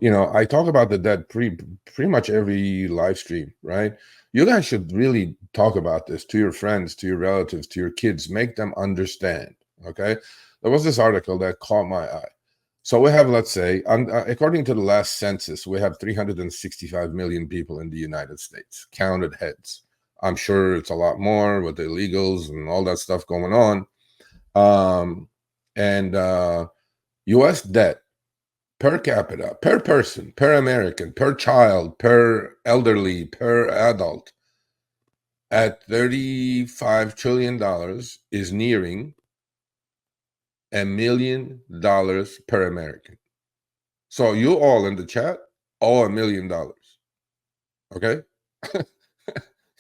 I talk about the debt pretty much every live stream, right? You guys should really talk about this to your friends, to your relatives, to your kids. Make them understand. Okay. There was this article that caught my eye. So we have, let's say, according to the last census, we have 365 million people in the United States, counted heads. I'm sure it's a lot more with the illegals and all that stuff going on. And U.S. debt per capita, per person, per American, per child, per elderly, per adult at $35 trillion is nearing $1 million per American. So you all in the chat owe $1 million. Okay?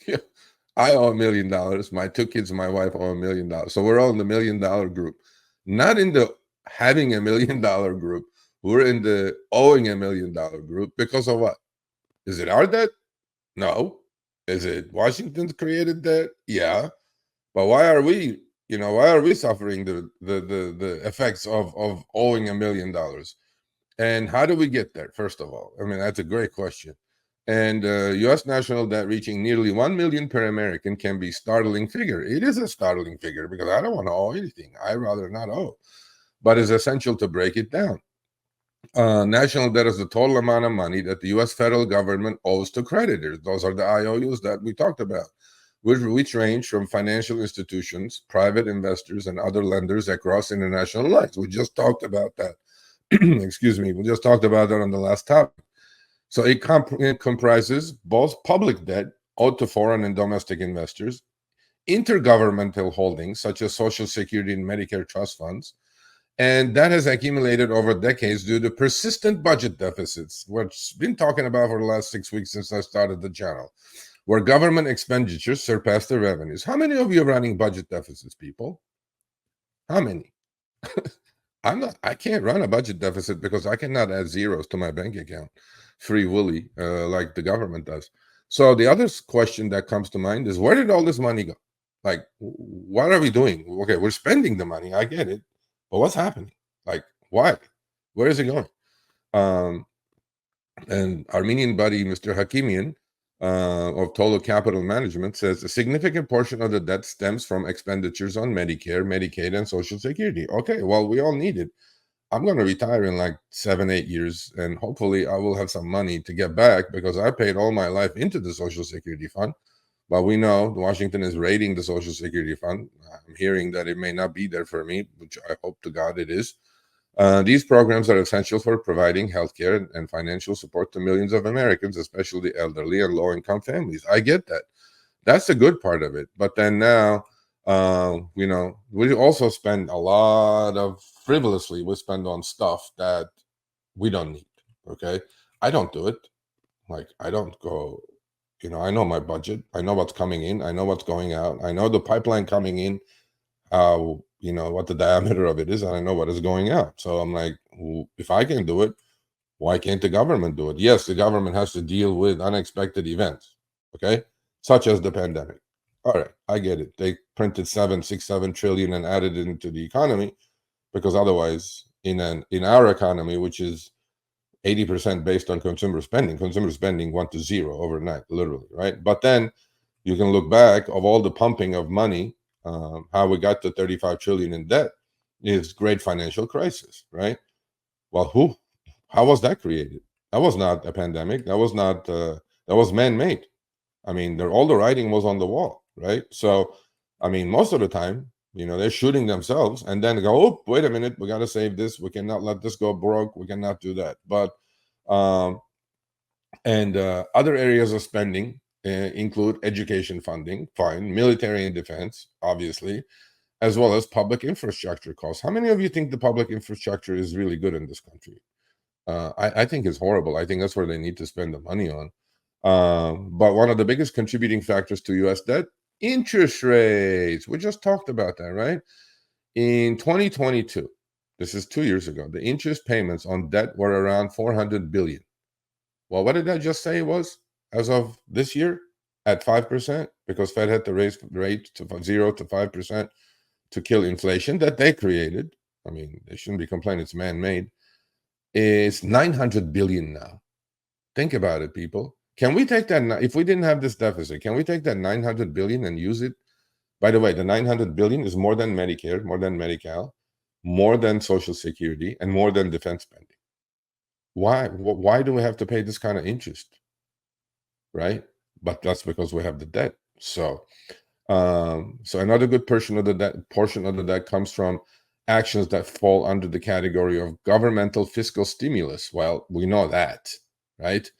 Yeah. I owe $1 million. My two kids and my wife owe $1 million. So we're all in the $1 million group. Not in the having $1 million group. We're in the owing $1 million group because of what? Is it our debt? No. Is it Washington's created debt? Yeah. But why are we suffering the effects of owing $1 million? And how do we get there? First of all, I mean, that's a great question. And U.S. national debt reaching nearly 1 million per American can be a startling figure. It is a startling figure because I don't want to owe anything. I'd rather not owe, but it's essential to break it down. National debt is the total amount of money that the U.S. federal government owes to creditors. Those are the IOUs that we talked about, which range from financial institutions, private investors, and other lenders across international lines. We just talked about that. Excuse me. We just talked about that on the last topic. So it comprises both public debt owed to foreign and domestic investors, intergovernmental holdings such as Social Security and Medicare trust funds, and that has accumulated over decades due to persistent budget deficits, which I've been talking about for the last 6 weeks since I started the channel, where government expenditures surpass the revenues. How many of you are running budget deficits, people? How many? I can't run a budget deficit because I cannot add zeros to my bank account free willy like the government does. So the other question that comes to mind is, where did all this money go? Like, what are we doing? Okay, we're spending the money. I get it. But what's happening? Like, why? Where is it going? Um, and Armenian buddy, Mr. Hakimian of Total Capital Management, says a significant portion of the debt stems from expenditures on Medicare, Medicaid, and Social Security. Okay, well, we all need it. I'm going to retire in like 7, 8 years, and hopefully I will have some money to get back because I paid all my life into the Social Security Fund. But we know Washington is raiding the Social Security Fund. I'm hearing that it may not be there for me, which I hope to God it is. These programs are essential for providing healthcare and financial support to millions of Americans, especially the elderly and low-income families. I get that. That's the good part of it. But then now, we also spend a lot of frivolously. We spend on stuff that we don't need. Okay, I don't do it. Like I don't go. I know my budget. I know what's coming in. I know what's going out. I know the pipeline coming in, what the diameter of it is, and I know what is going out. So I'm like, if I can do it, why can't the government do it? Yes, the government has to deal with unexpected events, okay, such as the pandemic. All right, I get it. They printed 7 6 7 trillion and added it into the economy because otherwise, in our economy, which is 80% based on consumer spending went to zero overnight, literally, right? But then you can look back of all the pumping of money, how we got to 35 trillion in debt is great financial crisis, right? Well, how was that created? That was not a pandemic. That was not, that was man-made. I mean, all the writing was on the wall, right? So, I mean, most of the time, they're shooting themselves and then go, oh, wait a minute, we got to save this. We cannot let this go broke. We cannot do that. But, and other areas of spending include education funding, fine, military and defense, obviously, as well as public infrastructure costs. How many of you think the public infrastructure is really good in this country? I think it's horrible. I think that's where they need to spend the money on. But one of the biggest contributing factors to U.S. debt, interest rates. We just talked about that, right? In 2022, this is 2 years ago, the interest payments on debt were around 400 billion. Well, what did I just say it was as of this year? At 5%, because Fed had to raise the rate to 0 to 5% to kill inflation that they created. I mean, they shouldn't be complaining, it's man-made. is 900 billion now. Think about it, people. Can we take that, if we didn't have this deficit, can we take that 900 billion and use it? By the way, the 900 billion is more than Medicare, more than Medi-Cal, more than Social Security, and more than defense spending. Why do we have to pay this kind of interest? Right? But that's because we have the debt. So another good portion of the debt comes from actions that fall under the category of governmental fiscal stimulus. Well, we know that, right?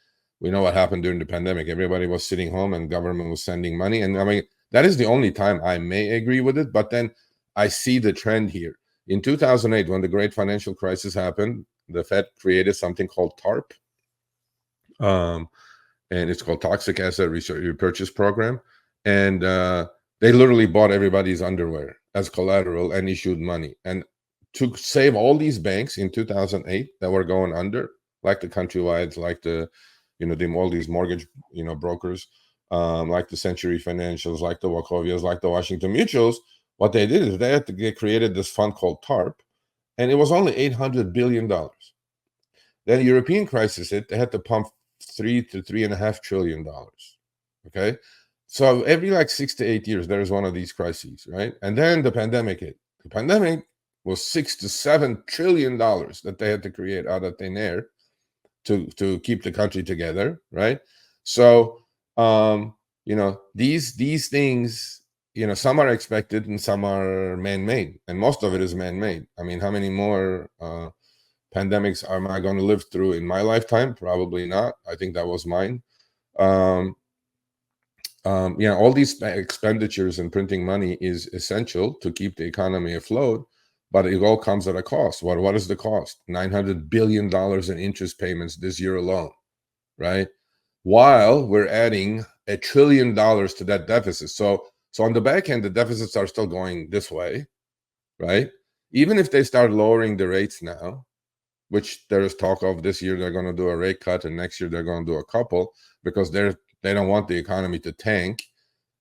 We know what happened during the pandemic. Everybody was sitting home and government was sending money. And I mean, that is the only time I may agree with it. But then I see the trend here. In 2008, when the great financial crisis happened, the Fed created something called TARP. And it's called Toxic Asset Repurchase Program. And they literally bought everybody's underwear as collateral and issued money. And to save all these banks in 2008 that were going under, like the Countrywides, like the, all these mortgage, brokers, like the Century Financials, like the Wachovias, like the Washington Mutuals, what they did is they created this fund called TARP, and it was only $800 billion. Then the European crisis hit, they had to pump $3 to $3.5 trillion. Okay. So every like 6 to 8 years, there's one of these crises, right? And then the pandemic hit. The pandemic was $6 to $7 trillion that they had to create out of thin air to keep the country together, right? So these things, some are expected and some are man-made, and most of it is man-made. I mean, how many more pandemics am I going to live through in my lifetime? Probably not. I think that was mine. All these expenditures and printing money is essential to keep the economy afloat, but it all comes at a cost. What is the cost? $900 billion in interest payments this year alone, right? While we're adding $1 trillion to that deficit. So on the back end, the deficits are still going this way, right? Even if they start lowering the rates now, which there is talk of this year, they're going to do a rate cut, and next year they're going to do a couple, because they don't want the economy to tank.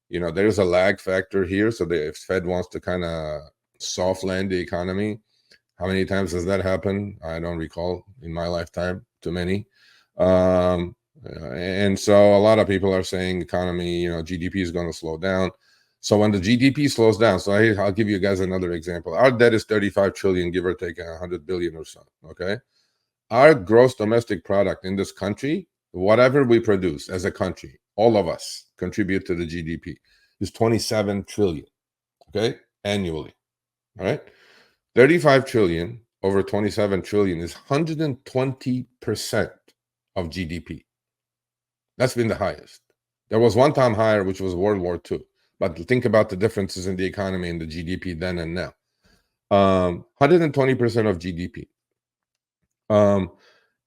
There's a lag factor here. So if Fed wants to kind of soft land the economy, how many times has that happened? I don't recall in my lifetime, too many. And so a lot of people are saying economy, GDP is going to slow down. So when the GDP slows down, so I'll give you guys another example. Our debt is 35 trillion, give or take 100 billion or so. Okay. Our gross domestic product in this country, whatever we produce as a country, all of us contribute to the GDP, is 27 trillion. Okay. Annually. All right. 35 trillion over 27 trillion is 120% of GDP. That's been the highest. There was one time higher, which was World War II. But think about the differences in the economy and the GDP then and now. 120% of GDP.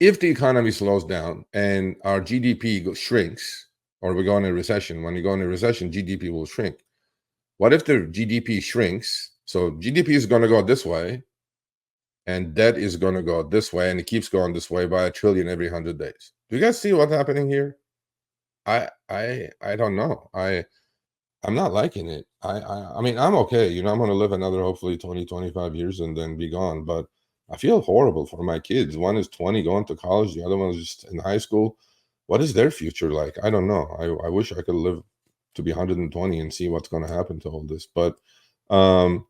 If the economy slows down and our GDP shrinks, or we go in a recession, when you go in a recession, GDP will shrink. What if the GDP shrinks? So GDP is going to go this way, and debt is going to go this way, and it keeps going this way by $1 trillion every 100 days. Do you guys see what's happening here? I don't know. I'm not liking it. I mean, I'm okay. I'm going to live another, hopefully 20, 25 years and then be gone. But I feel horrible for my kids. One is 20 going to college. The other one is just in high school. What is their future like? I don't know. I wish I could live to be 120 and see what's going to happen to all this. But yeah,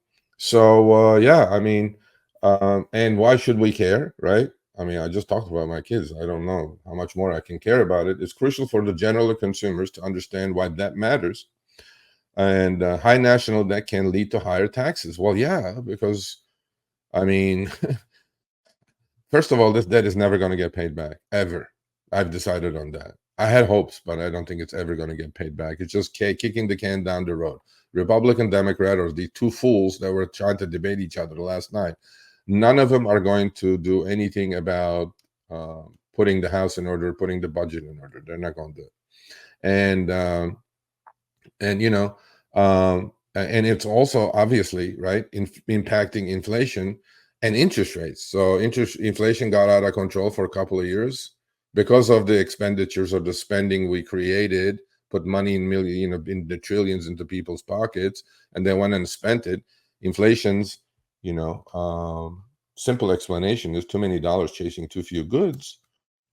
I mean, and why should we care, right? I mean, I just talked about my kids. I don't know how much more I can care about it. It's crucial for the general consumers to understand why that matters. And high national debt can lead to higher taxes. Well, yeah, because, I mean, first of all, this debt is never going to get paid back, ever. I've decided on that. I had hopes, but I don't think it's ever going to get paid back. It's just kicking the can down the road. Republican, Democrat, or the two fools that were trying to debate each other last night, none of them are going to do anything about putting the house in order, putting the budget in order. They're not going to do it. And and it's also obviously, right, impacting inflation and interest rates. So inflation got out of control for a couple of years because of the expenditures or the spending we created, put money in in the trillions into people's pockets, and they went and spent it. Inflation's simple explanation is too many dollars chasing too few goods.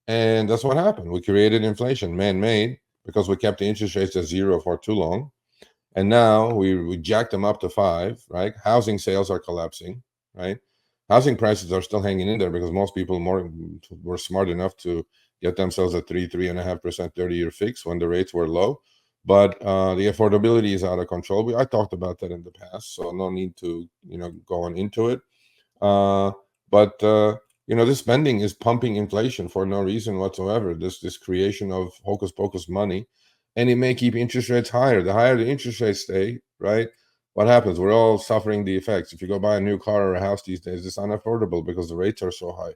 And that's what happened. We created inflation, man-made, because we kept the interest rates at zero for too long. And now we jacked them up to 5, right? Housing sales are collapsing, right? Housing prices are still hanging in there because most people were smart enough to get themselves a 3.5% 30-year fix when the rates were low. But the affordability is out of control. I talked about that in the past, so no need to go on into it. Uh, but this spending is pumping inflation for no reason whatsoever. This creation of hocus pocus money, and it may keep interest rates higher. The higher the interest rates stay, right? What happens? We're all suffering the effects. If you go buy a new car or a house these days, it's unaffordable because the rates are so high.